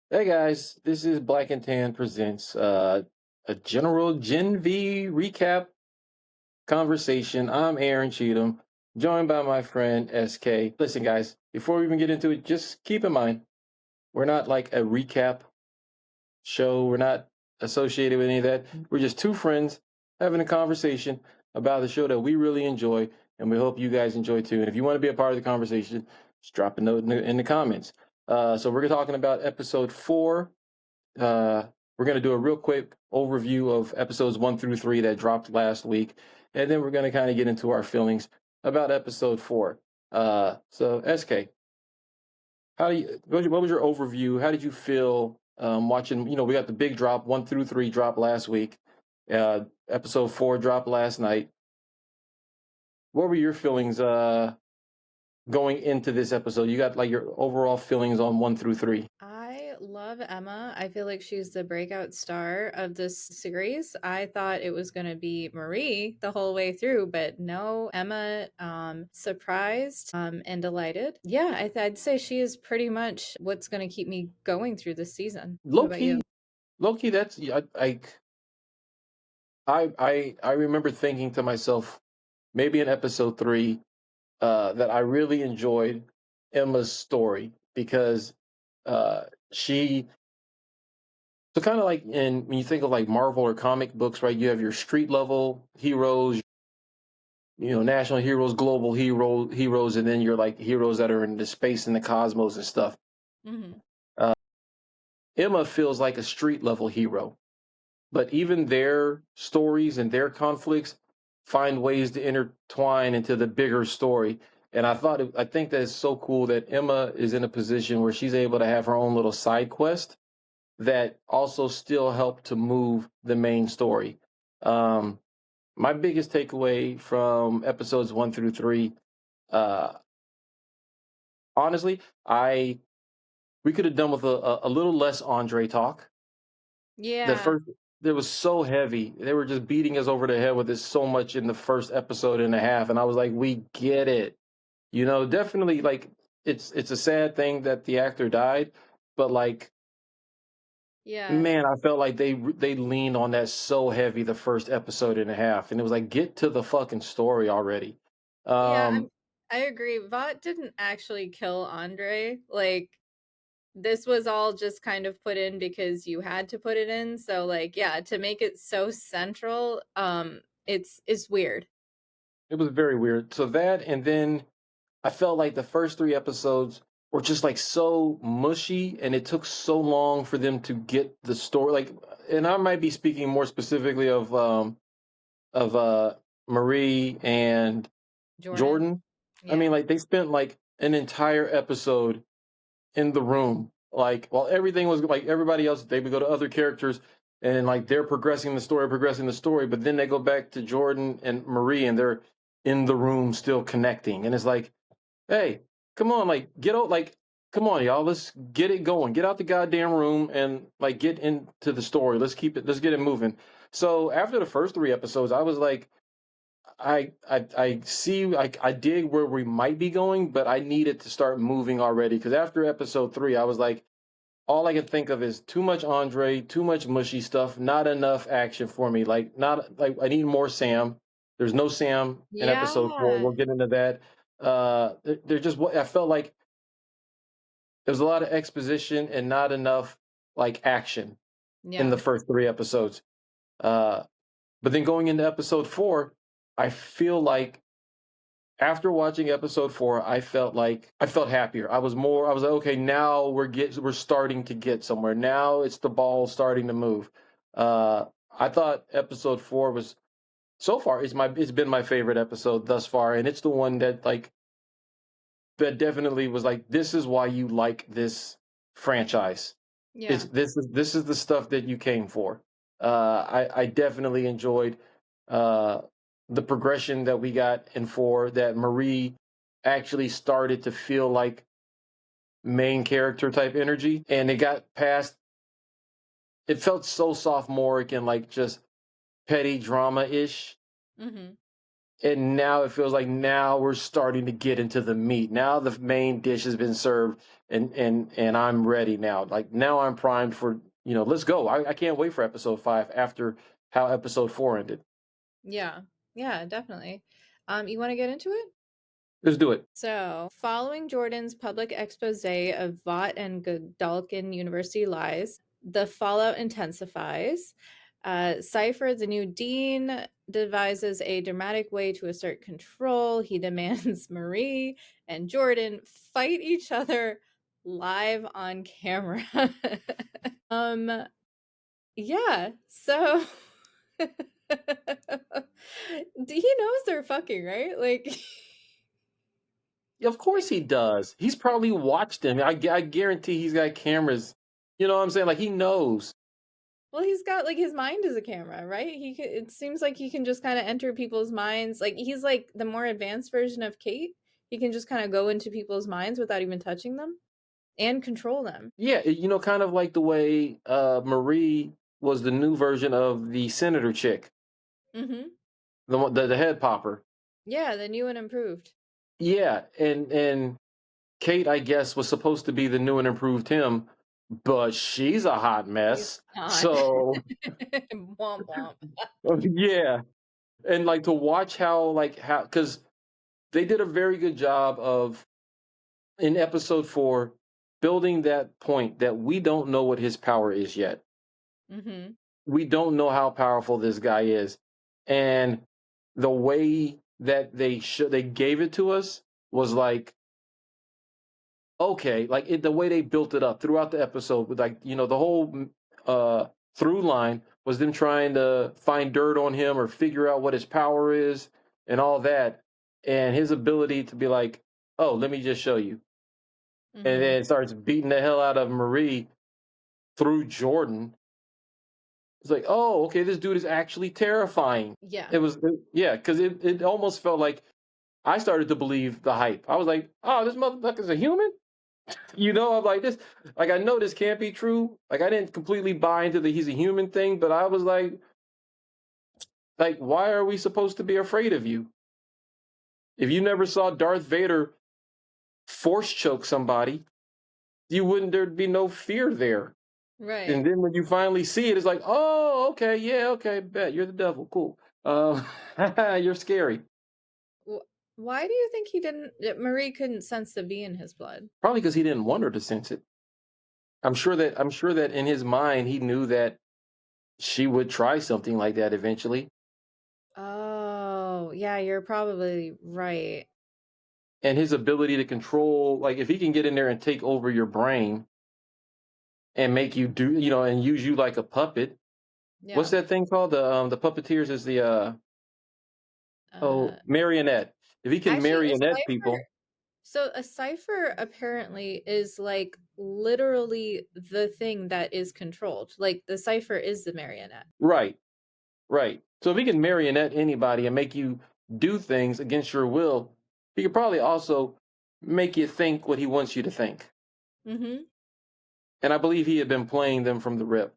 Hey guys, this is Black and Tan presents a general Gen V recap conversation. I'm Aaron Cheatham, joined by my friend SK. Listen, guys, before we even get into it, just keep in mind we're not like a recap show. We're not associated with any of that. We're just two friends having a conversation about the show that we really enjoy, and we hope you guys enjoy too. And if you want to be a part of the conversation, just drop a note in the comments. So we're talking about episode 4. uh, we're going to do a real quick overview of episodes 1 through 3 that dropped last week, and then we're going to kind of get into our feelings about episode 4. So, SK, what was your overview? How did you feel watching? We got the big drop 1 through 3 dropped last week. Episode 4 dropped last night. What were your feelings going into this episode? You got like your overall feelings on 1 through 3. I love Emma. I feel like she's the breakout star of this series. I thought it was going to be Marie the whole way through, but no, Emma surprised and delighted. Yeah, I'd say she is pretty much what's going to keep me going through this season. What Low about you? key, low key. That's yeah, I remember thinking to myself, maybe in episode 3, that I really enjoyed Emma's story because uh, she so kind of like when you think of like Marvel or comic books, right? You have your street level heroes, national heroes, global heroes, and then you're like heroes that are in the space and the cosmos and stuff. Hmm. Uh, Emma feels like a street level hero, but even their stories and their conflicts find ways to intertwine into the bigger story. And I think that it's so cool that Emma is in a position where she's able to have her own little side quest that also still help to move the main story. Um, my biggest takeaway from episodes 1 through 3, uh, honestly, I we could have done with a little less Andre talk. The Yeah. first It was so heavy. They were just beating us over the head with this so much in the first episode and a half, and I was like, "We get it." Definitely like it's a sad thing that the actor died, but like, Yeah. man, I felt like they leaned on that so heavy the first episode and a half, and it was like, get to the fucking story already. Yeah, Um, I agree. Vought didn't actually kill Andre. Like this was all just kind of put in because you had to put it in. So like, yeah, to make it so central, it's weird. it was very weird. So that, and then I felt like the first 3 episodes were just like so mushy, and it took so long for them to get the story. Like, and I might be speaking more specifically of Marie and Jordan? Jordan. I Yeah. mean, like they spent like an entire episode in the room, like while everything was like everybody else, they would go to other characters and like they're progressing the story, but then they go back to Jordan and Marie, and they're in the room still connecting, and it's like, hey, come on, like get out, like come on, y'all, let's get it going. Get out the goddamn room and like get into the story. Let's get it moving. So after the first 3 episodes, I was like, I see, I dig where we might be going, but I needed to start moving already because after episode 3, I was like, all I can think of is too much Andre, too much mushy stuff, not enough action for me. Like not like I need more Sam. There's no Sam in episode 4. Yeah. We'll get into that. They're just what I felt like there's a lot of exposition and not enough like action in the Yeah. first 3 episodes. Uh, but then going into episode 4, I feel like after watching episode 4, I felt happier. I was like, okay, now we're starting to get somewhere. Now it's the ball starting to move. I thought episode 4 was so far it's been my favorite episode thus far, and it's the one that like that definitely was like, this is why you like this franchise. Yeah. This is the stuff that you came for. I definitely enjoyed uh, the progression that we got in 4. That Marie actually started to feel like main character type energy, and it got past. It felt so sophomoric and like just petty drama ish. Mhm. and now it feels like now we're starting to get into the meat. Now the main dish has been served, and I'm ready now. Like now I'm primed for, let's go. I can't wait for episode 5 after how episode 4 ended. Yeah. Yeah, definitely. You want to get into it? Let's do it. So, following Jordan's public expose of Vought and Godalkin University lies, the fallout intensifies. Cypher, the new dean, devises a dramatic way to assert control. He demands Marie and Jordan fight each other live on camera. um, yeah, so he knows they're fucking, right? Like Of course he does. He's probably watched them. I guarantee he's got cameras. You know what I'm saying? Like he knows. well, he's got like his mind is a camera, right? It seems like he can just kind of enter people's minds. Like he's like the more advanced version of Kate. He can just kind of go into people's minds without even touching them and control them. Yeah, kind of like the way Marie was the new version of the senator chick, Mhm. the head popper. Yeah, the new and improved. Yeah, and Kate, I guess, was supposed to be the new and improved him, but she's a hot He's mess. not. So Womp womp. yeah, and like to watch how because they did a very good job of in episode 4 building that point that we don't know what his power is yet. Mhm. We don't know how powerful this guy is, and the way that they gave it to us was like, okay, like the way they built it up throughout the episode with like, the whole through line was them trying to find dirt on him or figure out what his power is and all that, and his ability to be like, oh, let me just show you, and Mhm. then starts beating the hell out of Marie through Jordan. It's like, oh, okay, this dude is actually terrifying. Yeah. Yeah, because it almost felt like I started to believe the hype. I was like, oh, this motherfucker's a human. I'm like this. Like I know this can't be true. Like I didn't completely buy into the he's a human thing, but I was like, why are we supposed to be afraid of you? If you never saw Darth Vader force choke somebody, you wouldn't. There'd be no fear there. And Right. then when you finally see it, it's like, oh, okay, yeah, okay, bet you're the devil. Cool. You're scary. Why do you think he didn't Marie couldn't sense the V in his blood? Probably because he didn't want her to sense it. I'm sure that in his mind he knew that she would try something like that eventually. Oh, yeah, you're probably right. And his ability to control, like if he can get in there and take over your brain and make you do, and use you like a puppet. What's Yeah. that thing called? The puppeteers is the Uh, marionette. If he can actually, a marionette cipher. people, So a cipher apparently is like literally the thing that is controlled. Like the cipher is the marionette. right, right. So if he can marionette anybody and make you do things against your will, he could probably also make you think what he wants you to think. Mm-hmm. And I believe he had been playing them from the rip.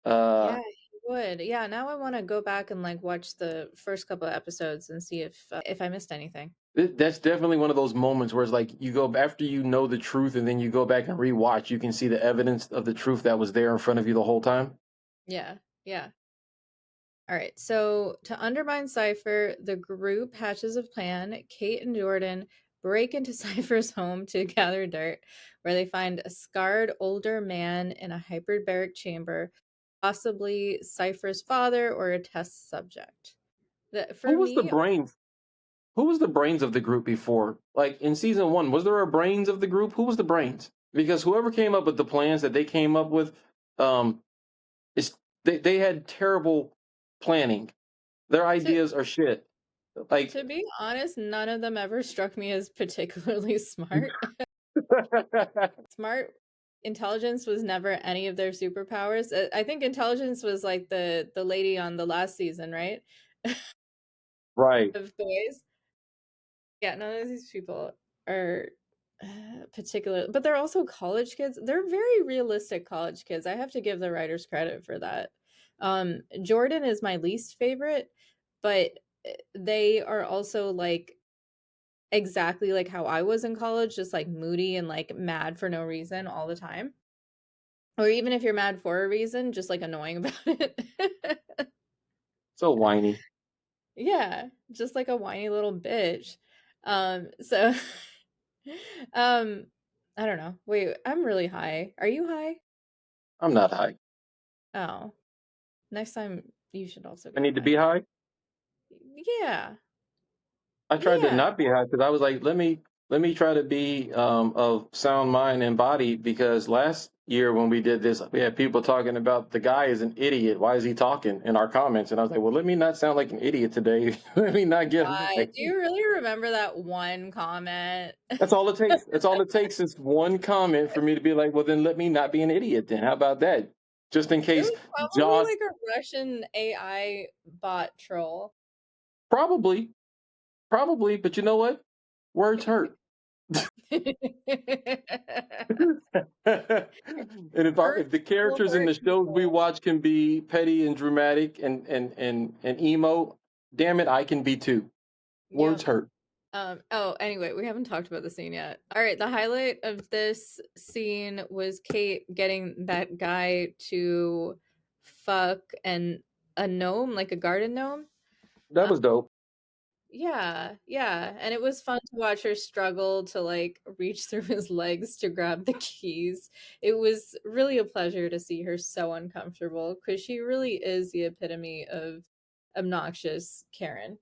Uh, Yeah, he would. Yeah, now I want to go back and like watch the first couple of episodes and see if I missed anything. that's definitely one of those moments where it's like you go after you know the truth and then you go back and rewatch, you can see the evidence of the truth that was there in front of you the whole time. Yeah. Yeah. All right. So to undermine Cypher, the group hatches a plan. Kate and Jordan break into Cypher's home to gather dirt, where they find a scarred older man in a hyperbaric chamber, possibly Cypher's father or a test subject. Who For was the me, brains? Who was the brains of the group before? Like in season 1, was there a brains of the group? Who was the brains? Because whoever came up with the plans that they came up with, um, is they had terrible planning. Their to ideas are shit. Like, to be honest, none of them ever struck me as particularly smart. Smart intelligence was never any of their superpowers. I think intelligence was like the lady on the last season, right? right. Of boys. Yeah, none of these people are particular, but they're also college kids. They're very realistic college kids. I have to give the writers credit for that. Jordan is my least favorite, but they are also like exactly like how I was in college, just like moody and like mad for no reason all the time. Or even if you're mad for a reason, just like annoying about it. So whiny. Yeah, just like a whiny little bitch. So um I don't know. Wait, I'm really high. Are you high? I'm not high. Oh, next time you should also I get need to be high. high. Yeah. I tried to Yeah. not be high because I was like, let me try to be of sound mind and body because last year when we did this, we had people talking about the guy is an idiot. Why is he talking in our comments? And I was like, well, let me not sound like an idiot today. Let me not get Why? high. Do you really remember that one comment? That's all it takes. That's all it takes is one comment for me to be like, well, then let me not be an idiot. Then how about that? Just in It case was probably Josh, like a Russian AI bot troll. probably, probably, but you know what? Words hurt. And if the Hurtful characters in hurt the shows we people. watch can be petty and dramatic and emo, damn it, I can be too. Words Yep. hurt. Oh, anyway, we haven't talked about the scene yet. All right, the highlight of this scene was Kate getting that guy to fuck a gnome, like a garden gnome. That was dope. Yeah, yeah, and it was fun to watch her struggle to like reach through his legs to grab the keys. It was really a pleasure to see her so uncomfortable because she really is the epitome of obnoxious Karen.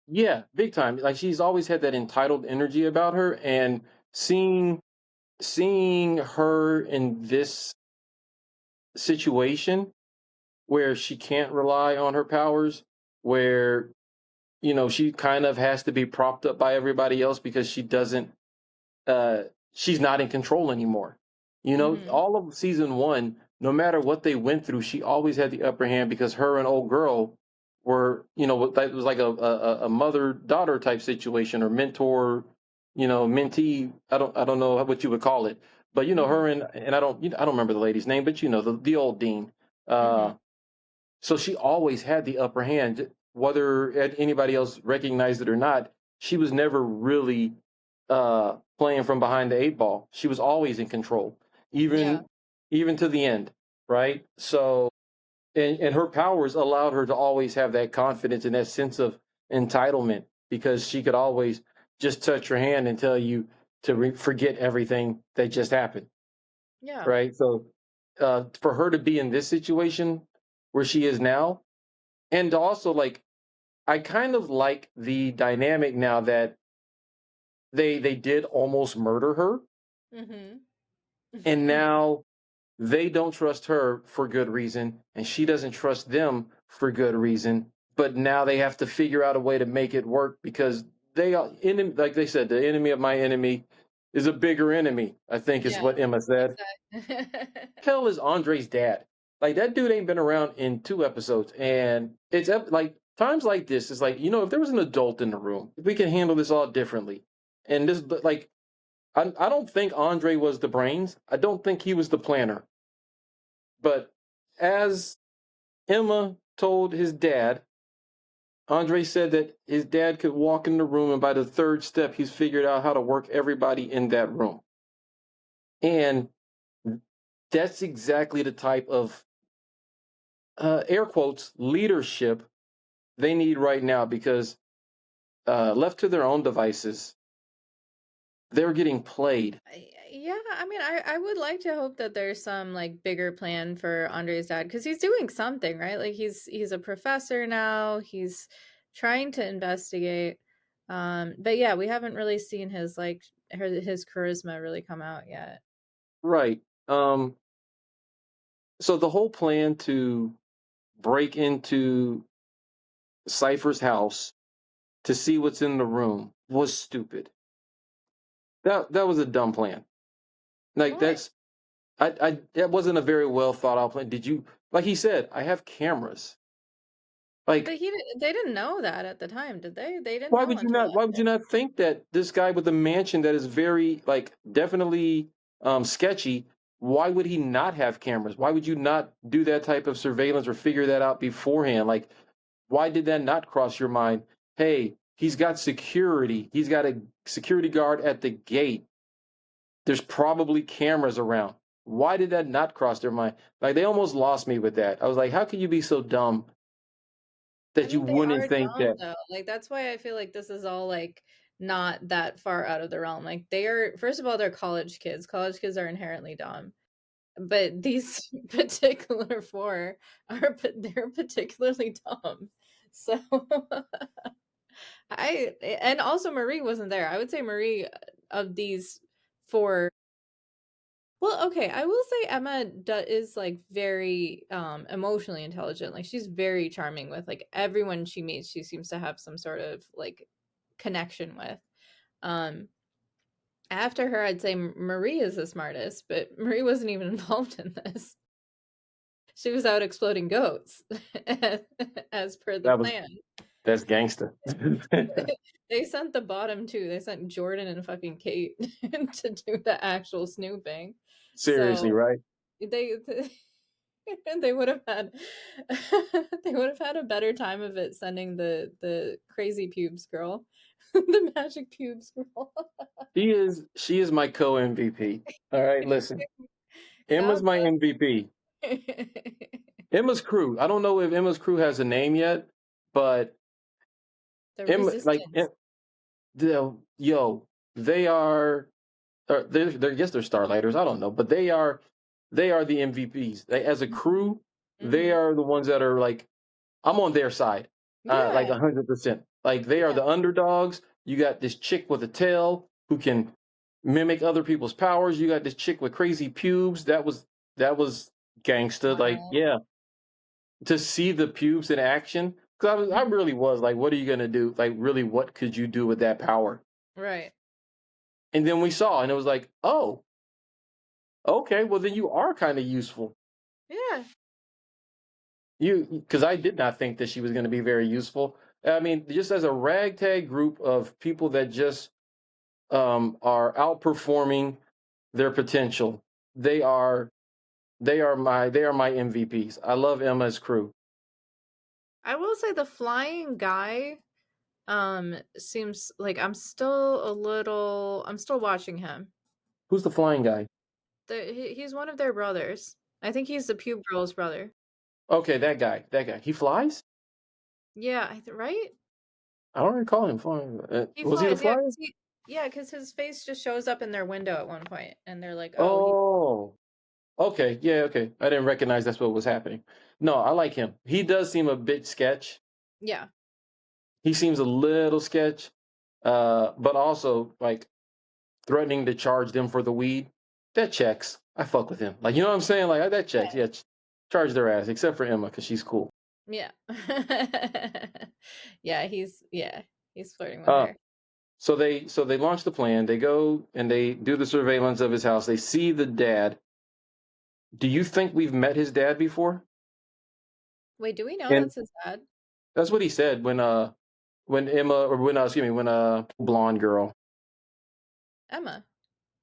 Yeah, big time. Like she's always had that entitled energy about her, and seeing seeing her in this situation where she can't rely on her powers, where she kind of has to be propped up by everybody else because she doesn't uh she's not in control anymore. Mhm. All of season 1, no matter what they went through, she always had the upper hand because her and old girl were, that was like a mother daughter type situation or mentor, mentee. I don't know what you would call it, but her Mhm. and I don't remember the lady's name, but the old dean. Mhm. So she always had the upper hand, whether anybody else recognized it or not. She was never really playing from behind the eight ball. She was always in control, Yeah. even to the end, right? So, and her powers allowed her to always have that confidence and that sense of entitlement because she could always just touch your hand and tell you to forget everything that just happened, Yeah. right? So, for her to be in this situation where she is now, and also like I kind of like the dynamic now that they did almost murder her, Mhm. and now they don't trust her for good reason, and she doesn't trust them for good reason. But now they have to figure out a way to make it work because they are like they said, the enemy of my enemy is a bigger enemy. I think is Yeah, what Emma said. exactly. Hell is Andre's dad. Like that dude ain't been around in 2 episodes, and like times like this is like if there was an adult in the room, we can handle this all differently. And this, but like I don't think Andre was the brains. I don't think he was the planner. But as Emma told his dad, Andre said that his dad could walk in the room, and by the third step, he's figured out how to work everybody in that room. And that's exactly the type of air quotes leadership they need right now because left to their own devices, they're getting played. Yeah, I mean, I would like to hope that there's some like bigger plan for Andre's dad because he's doing something, right? Like he's a professor now. He's trying to investigate. But yeah, we haven't really seen his like his charisma really come out yet. Right. So the whole plan to break into Cypher's house to see what's in the room was stupid. That was a dumb plan. Like Why? I that wasn't a very well thought out plan. Did you like he said, I have cameras. But Like they didn't know that at the time, did they? They didn't know until why would you not think that this guy with a mansion that is very like definitely sketchy, why would he not have cameras? Why would you not do that type of surveillance or figure that out beforehand? Like Why did that not cross your mind? Hey, he's got security. He's got a security guard at the gate. There's probably cameras around. Why did that not cross their mind? Like they almost lost me with that. I was like, how can you be so dumb I that you mean, they wouldn't are think dumb that though. Like that's why I feel like this is all like not that far out of the realm. Like they are, first of all, they're college kids. College kids are inherently dumb. But these particular four are they're particularly dumb. So I and also Marie wasn't there. I would say Marie of these four. Well, okay, I will say Emma is like very emotionally intelligent. Like she's very charming with like everyone she meets. She seems to have some sort of like connection with. Um After her, I'd say Marie is the smartest, but Marie wasn't even involved in this. She was out exploding goats as per the that was plan. that's gangster. They sent the bottom two. They sent Jordan and fucking Kate to do the actual snooping. Seriously, So right? they they would have had they would have had a better time of it sending the crazy pubes girl, the magic pubes girl. She is my co MVP. All right, listen. God Emma's my bless. MVP. Emma's crew. I don't know if Emma's crew has a name yet, but The Emma, like, resistance. yo, they are. They're yes, they're starlighters. I don't know, but they are the MVPs. They, as a crew, they Hmm. are the ones that are like I'm on their side, like Yeah, 100%. Like they are yeah. the underdogs. You got this chick with a tail who can mimic other people's powers. You got this chick with crazy pubes. That was gangster. Like Wow. yeah, to see the pubes in action. Because I Mhm. really was like, what are you gonna do? Like really, what could you do with that power? Right. And then we saw, and it was like, oh, okay, well then you are kind of useful. Yeah. You because I did not think that she was going to be very useful. I mean, just as a ragtag group of people that just are outperforming their potential, they are they are my MVPs. I love Emma's crew. I will say the flying guy seems like I'm still watching him. Who's the flying guy? He's one of their brothers. I think he's the pube girl's brother. Okay, that guy. He flies. Yeah, right? I don't recall him flying. He Was he the flies, yeah, flyer? 'cause yeah, because his face just shows up in their window at one point, and they're like, "Oh, he." Oh, okay, yeah, okay. I didn't recognize that's what was happening. No, I like him. He does seem a bit sketch. Yeah. He seems a little sketch, but also like threatening to charge them for the weed. That checks. I fuck with him. Like you know what I'm saying? Like that checks. Yeah, charge their ass. Except for Emma because she's cool. Yeah. Yeah, he's flirting with Uh, her. so they launch the plan. They go and they do the surveillance of his house. They see the dad. Do you think we've met his dad before? Wait, do we know And that's his dad? that's what he said when Emma or when excuse me when blonde girl. Emma.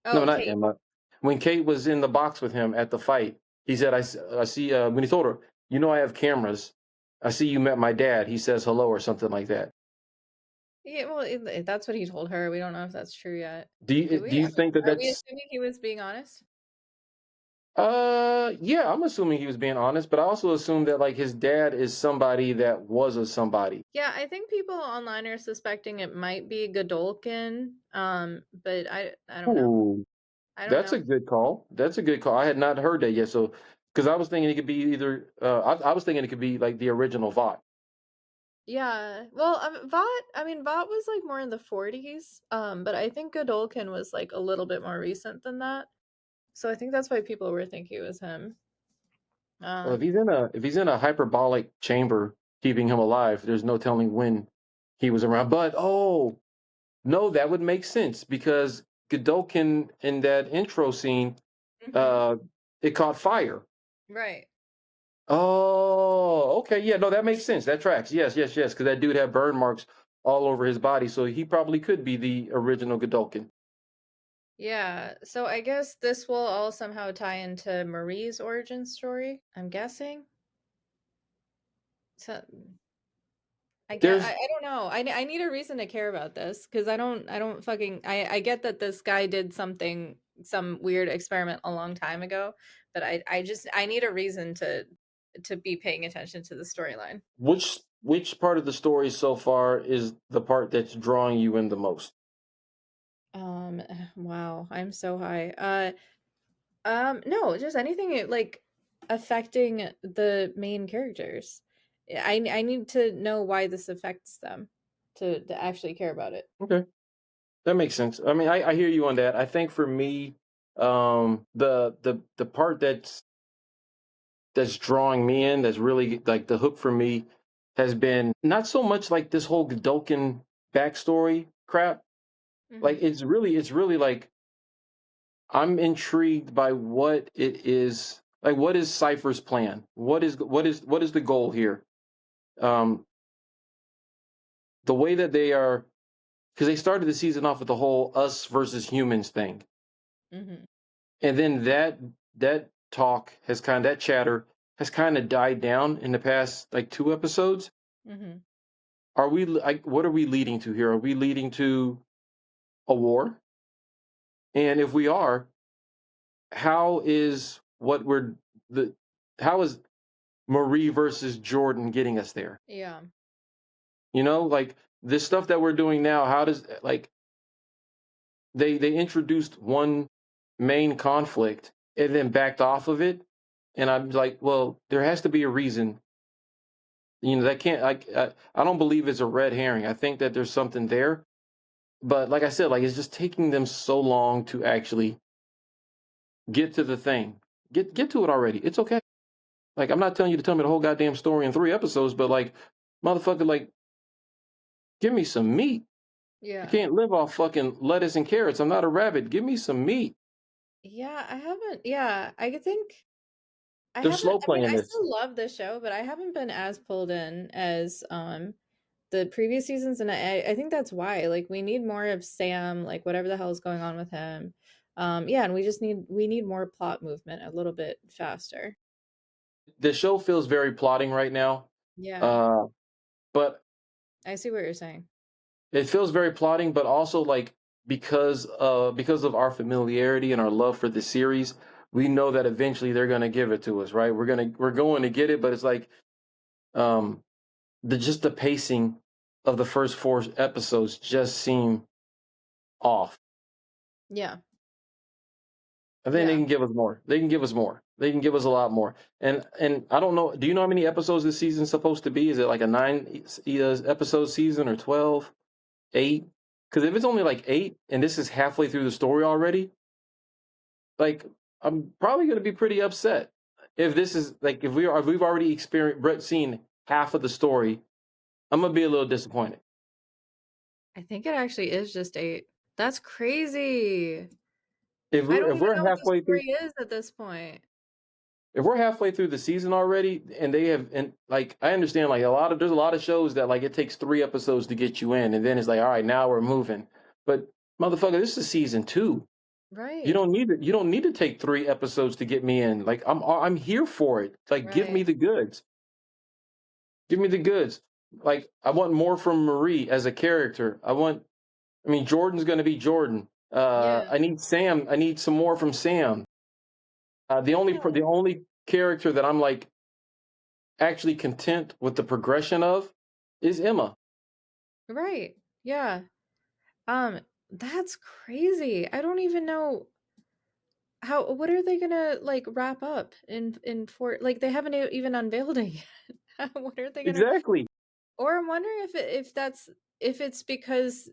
No, Oh, not Kate. Emma. When Kate was in the box with him at the fight, he said, I see, when he told her, you know, I have cameras. I see you met my dad. He says hello or something like that. Yeah, well, that's what he told her. We don't know if that's true yet. Do Do you, we? do you think that Are we that's, assuming he was being honest? yeah, I'm assuming he was being honest, but I also assume that like his dad is somebody that was a somebody. Yeah, I think people online are suspecting it might be Godolkin. But I don't know. Ooh, I don't that's know. a good call. That's a good call. I had not heard that yet. So, because I was thinking it could be either, I was thinking it could be like the original Vought. Yeah. Well, Vought, I mean, Vought was like more in the 40s. But I think Godolkin was like a little bit more recent than that. So I think that's why people were thinking it was him. Well, Um, if he's in a hyperbolic chamber keeping him alive, there's no telling when he was around. But oh no, that would make sense because Godolkin in that intro scene, mhm. uh, it caught fire. Right. Oh, okay, yeah, no, that makes sense. That tracks. Yes, yes, yes, because that dude had burn marks all over his body, so he probably could be the original Godolkin. Yeah. So I guess this will all somehow tie into Marie's origin story, I'm guessing. So I There's don't know. I need a reason to care about this because I don't fucking I get that this guy did something some weird experiment a long time ago, but I just I need a reason to be paying attention to the storyline. which part of the story so far is the part that's drawing you in the most? Wow, I'm so high. No, just anything like affecting the main characters. I need to know why this affects them to actually care about it. Okay, that makes sense. I mean, I hear you on that. I think for me, the part that's drawing me in, that's really like the hook for me, has been not so much like this whole Godolkin backstory crap. Like Mhm. it's really like I'm intrigued by what it is. Like, what is Cypher's plan? What is the goal here? Um, the way that they are, because they started the season off with the whole us versus humans thing, Mhm. and then that talk has kind of that chatter has kind of died down in the past like two episodes. Mhm. Are we like what are we leading to here? Are we leading to a war? And if we are, how is what we're the how is Marie versus Jordan getting us there? Yeah. You know, like this stuff that we're doing now, how does like they introduced one main conflict and then backed off of it, and I'm like, well, there has to be a reason. You know, that can't like I don't believe it's a red herring. I think that there's something there, but like I said, like it's just taking them so long to actually get to the thing. Get to it already. It's okay. Like I'm not telling you to tell me the whole goddamn story in three episodes, but like motherfucker, like give me some meat. I Yeah. can't live off fucking lettuce and carrots. I'm not a rabbit. Give me some meat. Yeah, I haven't yeah, I think I They're haven't slow I mean, playing I this. still love the show, but I haven't been as pulled in as the previous seasons and I think that's why. Like we need more of Sam, like whatever the hell is going on with him. Yeah, and we need more plot movement a little bit faster. The show feels very plotting right now, Yeah, uh, but I see what you're saying. it feels very plotting, but also like because of our familiarity and our love for the series, we know that eventually they're gonna give it to us, right? We're going to get it, but it's like um the pacing of the first four episodes just seem off. Yeah. I think they Yeah. can give us more. They can give us more. They can give us a lot more. And I don't know. Do you know how many episodes this season's supposed to be? Is it like a episode season or 12, 8? Because if it's only like 8 and this is halfway through the story already, like I'm probably going to be pretty upset if this is like if we've already experienced Brett seen half of the story. I'm gonna be a little disappointed. I think it actually is just 8. That's crazy. If I we're don't if even we're know what the halfway through story is at this point. if we're halfway through the season already and they have and like I understand like a lot of there's a lot of shows that like it takes three episodes to get you in and then it's like all right now we're moving but motherfucker this is season two. Right. You don't need to take three episodes to get me in. Like I'm here for it. Like give me Right. the goods. Give me the goods. Like I want more from Marie as a character. I mean Jordan's going to be Jordan. Yeah. I need Sam. I need some more from Sam. Yeah. The only character that I'm like actually content with the progression of is Emma. Right. Yeah. Um, that's crazy. I don't even know how what are they gonna like wrap up in for like they haven't even unveiled it yet. What are they gonna Exactly. or I'm wondering if that's if it's because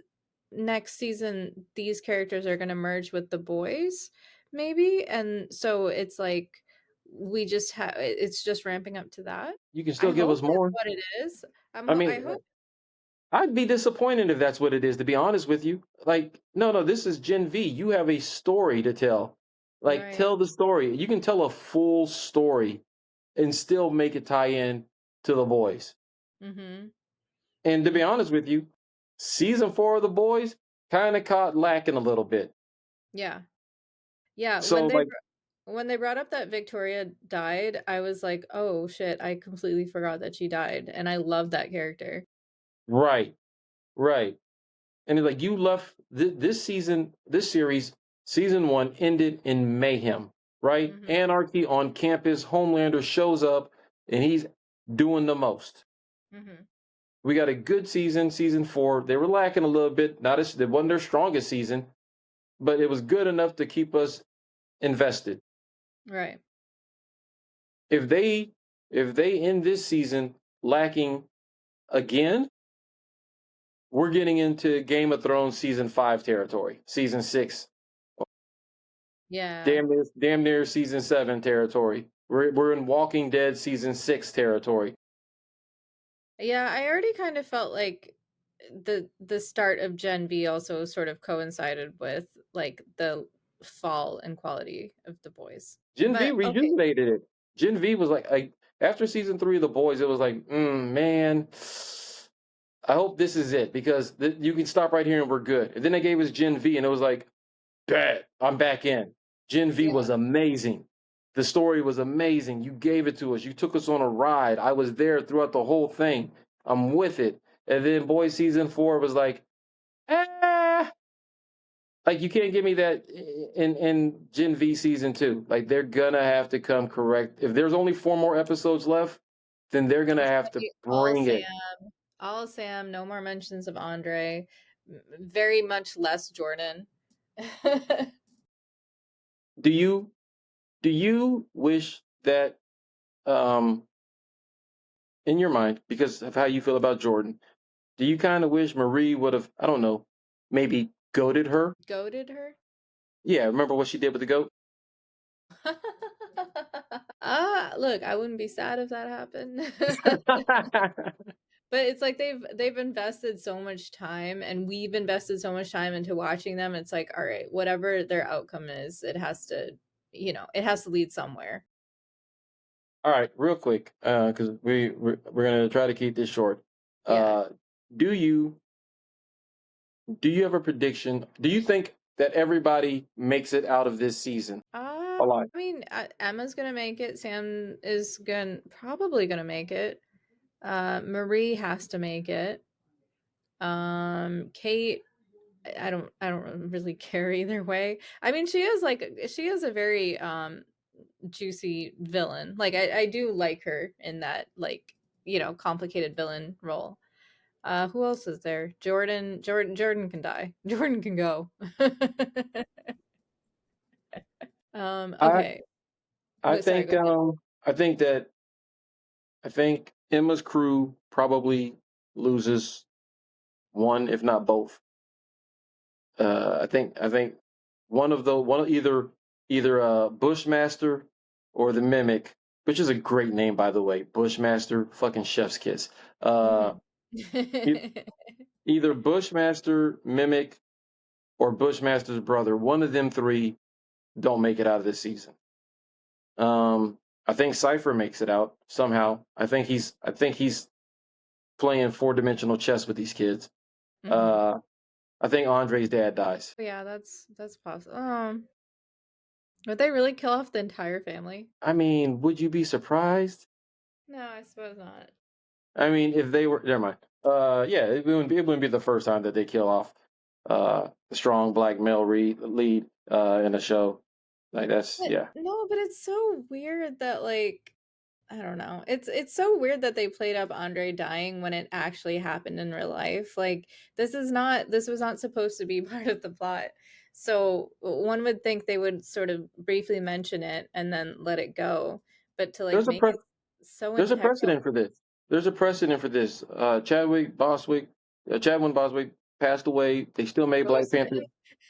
next season these characters are gonna merge with the boys, maybe, and so it's like we just have it's just ramping up to that. You can I still give hope us that's more. what it is. I I mean, hope I'd be disappointed if that's what it is, to be honest with you. Like, no, this is Gen V. You have a story to tell. Like, right. tell the story. You can tell a full story and still make it tie in to the boys. Mhm. And to be Yeah. honest with you, season four of the boys kind of caught lacking a little bit. Yeah. Yeah, So, like, when they brought up that Victoria died, I was like, "Oh shit, I completely forgot that she died." And I love that character. Right, right. And it's like you left this season, this series, season one ended in mayhem, right? Mhm. Anarchy on campus. Homelander shows up and he's doing the most. Mhm. We got a good season, season four. They were lacking a little bit. Not as it wasn't their strongest season, but it was good enough to keep us invested. Right. If they end this season lacking again, we're getting into Game of Thrones season five territory, season six, Yeah. damn near season seven territory. We're in Walking Dead season six territory. Yeah, I already kind of felt like the start of Gen V also sort of coincided with like the fall in quality of the boys. Gen V But okay, rejuvenated it. Gen V was like after season three of The Boys, it was like, man, I hope this is it because you can stop right here and we're good. And then they gave us Gen V, and it was like, bet I'm back in. Gen V yeah. was amazing. The story was amazing. You gave it to us. You took us on a ride. I was there throughout the whole thing. I'm with it. And then Boys season four was like, eh, like you can't give me that in Gen V season two. Like they're gonna have to come correct. If there's only four more episodes left, then they're gonna It's have gonna to be bring it. All Sam, no more mentions of Andre, very much less Jordan. Do you wish that in your mind, because of how you feel about Jordan, do you kind of wish Marie would have, I don't know, maybe goaded her? Goaded her? Yeah, remember what she did with the goat? Look, I wouldn't be sad if that happened. But it's like they've invested so much time and we've invested so much time into watching them. It's like, all right, whatever their outcome is, it has to, it has to lead somewhere. All right, real quick, because we're gonna try to keep this short. Yeah. Uh, do you have a prediction? Do you think that everybody makes it out of this season alive? I mean, Emma's gonna make it. Sam is probably gonna make it. Marie has to make it. Kate, I don't really care either way. I mean, she is a very juicy villain. Like I do like her in that like, complicated villain role. Who else is there? Jordan can die. Jordan can go. I Okay. I Sorry, go think ahead. I think that I think Emma's crew probably loses one, if not both. I think either Bushmaster or the Mimic, which is a great name by the way. Bushmaster, fucking chef's kiss. Uh, Mhm. e- Either Bushmaster, Mimic, or Bushmaster's brother. One of them three don't make it out of this season. I think Cipher makes it out somehow. I think he's playing four dimensional chess with these kids. Mhm. Uh, I think Andre's dad dies. Yeah, that's possible. Would they really kill off the entire family? I mean, would you be surprised? No, I suppose not. I mean, if they were, never mind. Yeah, it wouldn't be the first time that they kill off the strong black male lead in a show. Like that's But yeah. no, but it's so weird that like I don't know. It's so weird that they played up Andre dying when it actually happened in real life. Like this was not supposed to be part of the plot. So one would think they would sort of briefly mention it and then let it go. But to like There's a make pre- it so there's a integral. precedent for this. There's a precedent for this. Chadwin Boswick passed away. They still made Black Panther.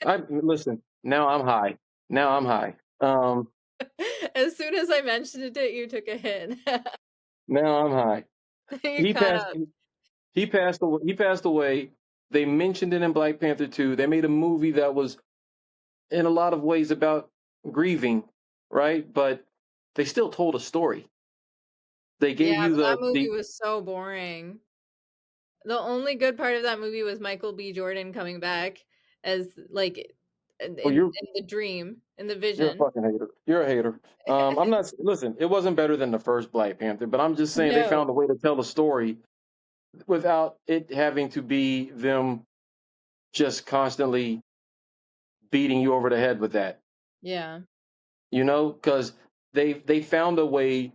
Ghosted. I listen. Now I'm high. Now I'm high. As soon as I mentioned it, you took a hit. Now I'm high. You He caught passed. up. He passed away. He passed away. They mentioned it in Black Panther 2. They made a movie that was in a lot of ways about grieving, right? But they still told a story. They gave Yeah, you but that movie the was so boring. The only good part of that movie was Michael B. Jordan coming back as like oh in the dream, in the you're a vision. fucking hater. You're a hater. I'm not listen, it wasn't better than the first Black Panther, but I'm just saying they No. found a way to tell the story without it having to be them just constantly beating you over the head with that, Yeah. because they found a way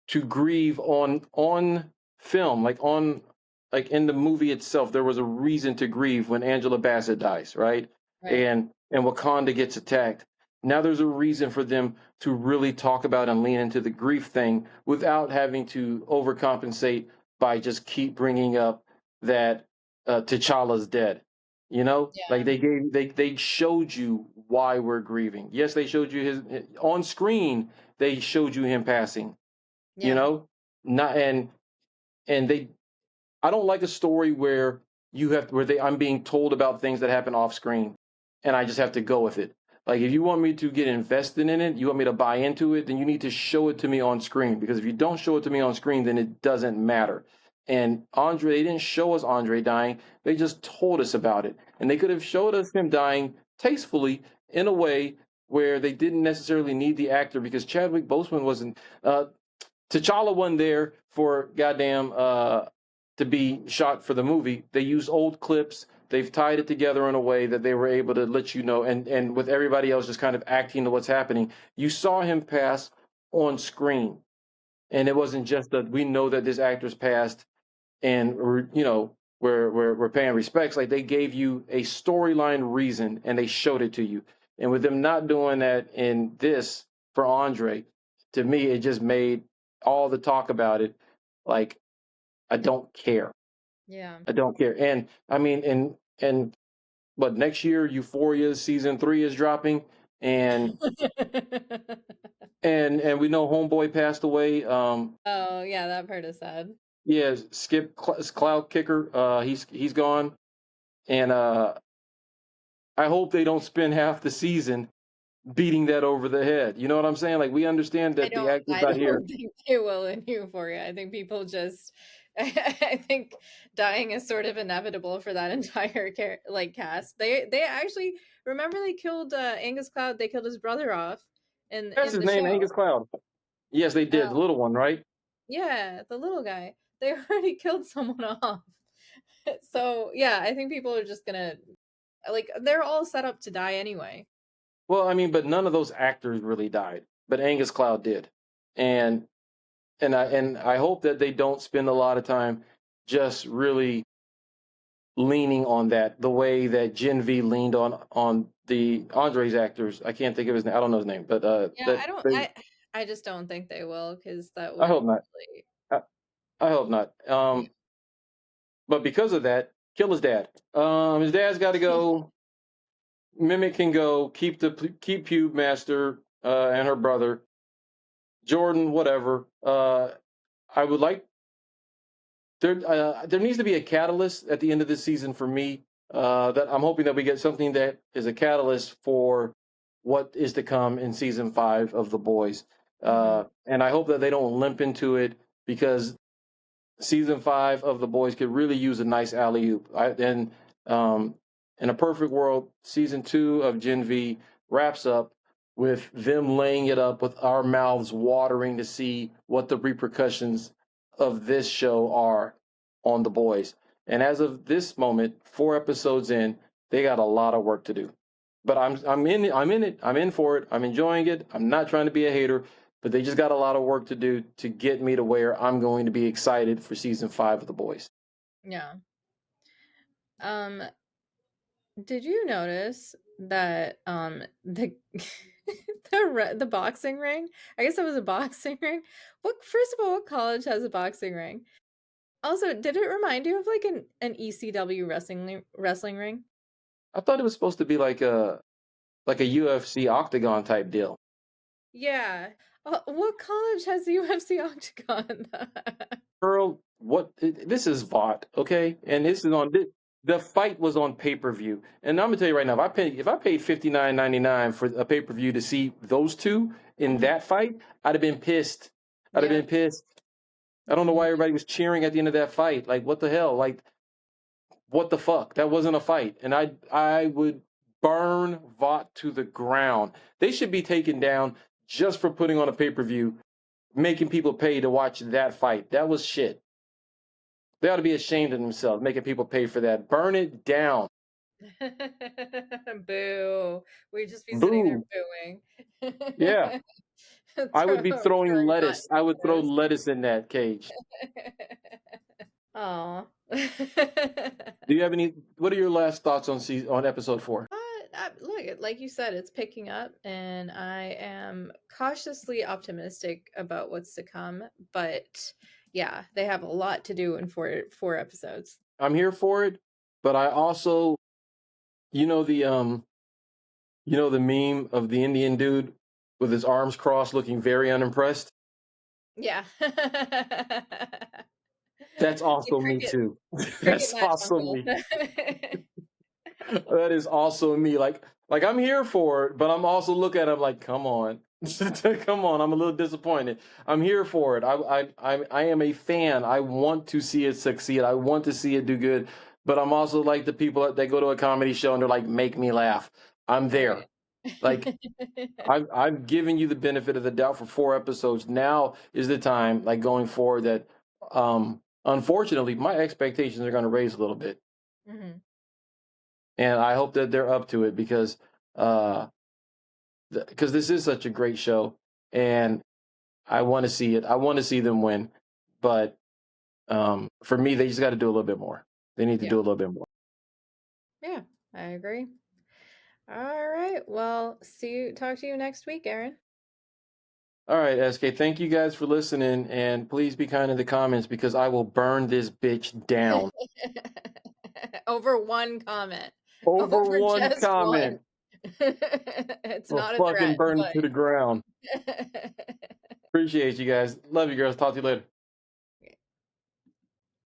to grieve on film, like in the movie itself. There was a reason to grieve when Angela Bassett dies, right? Right. And Wakanda gets attacked. Now there's a reason for them to really talk about and lean into the grief thing without having to overcompensate by just keep bringing up that T'Challa's dead. Like Yeah. they showed you why we're grieving. Yes, they showed you his on screen. They showed you him passing, you Yeah. know not and they I don't like a story where I'm being told about things that happen off screen and I just have to go with it. Like, if you want me to get invested in it, you want me to buy into it, then you need to show it to me on screen, because if you don't show it to me on screen, then it doesn't matter. And they didn't show us Andre dying. They just told us about it. And they could have showed us him dying tastefully, in a way where they didn't necessarily need the actor, because Chadwick Boseman wasn't T'Challa wasn't there for goddamn to be shot for the movie. They used old clips. They've tied it together in a way that they were able to let you know, and with everybody else just kind of acting to what's happening, you saw him pass on screen, and it wasn't just that we know that this actor's passed, and we're paying respects. Like, they gave you a storyline reason, and they showed it to you. And with them not doing that in this for Andre, to me, it just made all the talk about it like, I don't care. Yeah. I don't care. And I mean, and but next year, Euphoria season 3 is dropping, and and we know Homeboy passed away. Oh, yeah, that part is sad. Yeah, Cloud Kicker. He's gone, and I hope they don't spend half the season beating that over the head. You know what I'm saying? Like, we understand I that the don't actor's I not here. don't think they will in Euphoria. I think people just I think dying is sort of inevitable for that entire cast. They actually, remember they killed Angus Cloud, they killed his brother off That's in his the name, show. Angus Cloud. Yes, they did. The Oh, little one, right? yeah, the little guy. They already killed someone off. So, yeah, I think people are just gonna, like, they're all set up to die anyway. Well, I mean, but none of those actors really died, but Angus Cloud did, and and I hope that they don't spend a lot of time just really leaning on that, the way that Gen V leaned on the Andre's actors. I can't think of his name. I don't know his name, but Yeah, that they. I just don't think they will, because that I would hope not. really. I, I hope not. But because of that, kill his dad. His dad's got to go. Mimic can go. Keep Pube Master and her brother Jordan. Whatever. I would like there needs to be a catalyst at the end of this season for me. That I'm hoping that we get something that is a catalyst for what is to come in season 5 of The Boys. Mhm. And I hope that they don't limp into it, because season 5 of The Boys could really use a nice alley oop. And um, in a perfect world, season 2 of Gen V wraps up with them laying it up, with our mouths watering to see what the repercussions of this show are on The Boys. And as of this moment, 4 episodes in, they got a lot of work to do. But I'm in for it. I'm enjoying it. I'm not trying to be a hater, but they just got a lot of work to do to get me to where I'm going to be excited for season 5 of The Boys. Yeah. Um, did you notice that the the boxing ring? I guess it was a boxing ring. What, first of all, what college has a boxing ring? Also, did it remind you of like an ECW wrestling ring? I thought it was supposed to be like a UFC octagon type deal. Yeah. What college has a UFC octagon? Girl, this is VOT, okay? And this is the fight was on pay-per-view. And I'm gonna tell you right now, if I paid $59.99 for a pay-per-view to see those two in Mhm. that fight, I'd have been pissed. I'd have Yeah. been pissed. I don't know why everybody was cheering at the end of that fight. Like, what the hell? Like, what the fuck? That wasn't a fight. And I would burn VOT to the ground. They should be taken down just for putting on a pay-per-view, making people pay to watch that fight. That was shit. They ought to be ashamed of themselves, making people pay for that. Burn it down. Boo. We'd just be sitting there Boo. booing. Yeah. I would be throwing Throwing hot lettuce. I would throw Cheetos. lettuce in that cage. Aw. Do you have any? What are your last thoughts on on episode 4? Look, like you said, it's picking up, and I am cautiously optimistic about what's to come. But yeah, they have a lot to do in four episodes. I'm here for it, but I also, you know the the meme of the Indian dude with his arms crossed, looking very unimpressed. Yeah. That's The also me too. cricket That's match also uncle. me. That is also me. Like I'm here for it, but I'm also looking at him like, come on, come on. I'm a little disappointed. I'm here for it. I am a fan. I want to see it succeed. I want to see it do good. But I'm also like the people that go to a comedy show and they're like, make me laugh. I'm there. Right. Like I'm giving you the benefit of the doubt for 4 episodes. Now is the time, like going forward, that unfortunately my expectations are going to raise a little bit, Mhm. and I hope that they're up to it because uh this is such a great show, and I want to see it. I want to see them win, but for me, they just got to do a little bit more. They need to Yeah. do a little bit more. Yeah, I agree. All right. Well, talk to you next week, Aaron. All right, SK. Thank you guys for listening, and please be kind in the comments because I will burn this bitch down Over one comment. over Over one just one. comment. It's I'll not a fucking threat, burn it to the but ground. Appreciate you guys. Love you girls. Talk to you later.